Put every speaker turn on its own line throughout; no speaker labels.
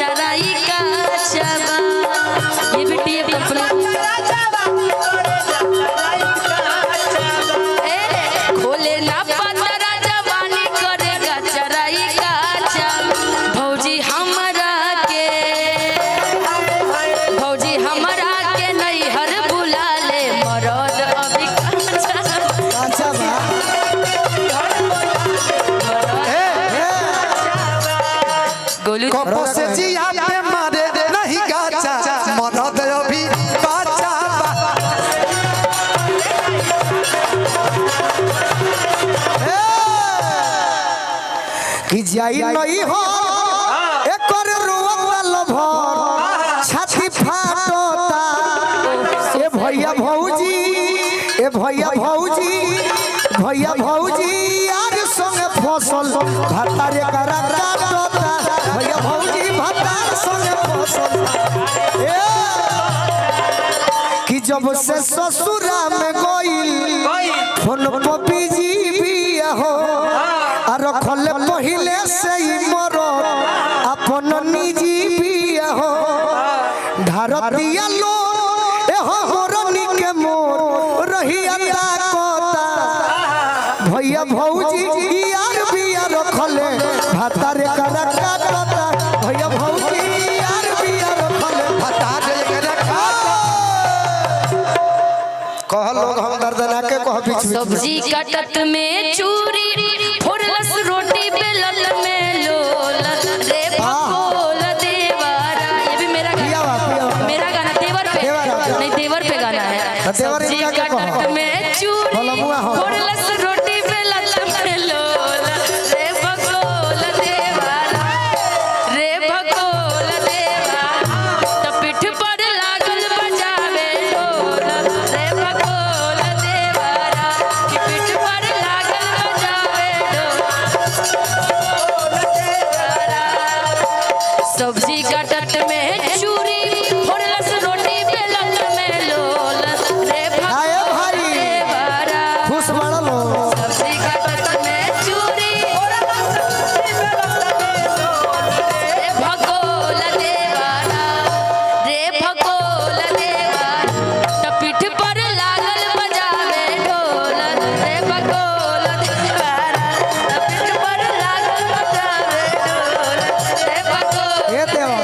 चराई का चबा। ये भी टीएफ कंपनी खोले ना पतरा जवानी करेगा चराई का चबा। भौजी हमरा के नहीं हर बुला ले मरद अभी गोलू
से जिया पे मारे नहीं गाचा मरद अभी बाचा कि जाई नहीं हो एकर रोवा लभर छाती फाटता ए भैया भौजी यार संगे फसल भातारे करा काटता भैया भौजी भातार संगे फसल कि जब से ससुरा में गइल फोन पर बिजी बिया हो आ रखले पहिले से ही मरो अपन निजी बिया हो धारतिया लो ए हो मोरनी के मोर रहिया ताकता भैया भौजी यार बिया रखले भातारे करा काटता भैया भौजी यार बिया रखले भातारे करा काटता कह लोग हम दर्दना के कह बीच
सब्जी कटत में चूरी फोड़लस रोटी बेलल में लोल रे भगोल देवरा। ये भी मेरा गाना देवर पे नहीं देवर पे गाना है। सब्जी कटत में चूरी फोड़लस रोटी बेलल में लोल रे भगोल देवरा तो पीठ पर लागल बजावे ढोल रे भगोल देवरा कि पीठ पर लागल बजावे ढोल सब्जी कटत में चूरी फोड़लस रोटी बेलल में लोल रे भगोल देवरा।
खुश बड़लो
सब्जी कटत में चूरी रे भगोल देवरा तो पीठ पर लागल बजावे ढोल रे भगोल देवरा तो पीठ पर लागल बजावे ढोल रे भगोल
ये देवा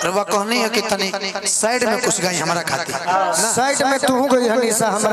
रवा कहनी है कि तनी साइड में कुछ गई हमारा खातिर
साइड में तू गई हनीसा हमरा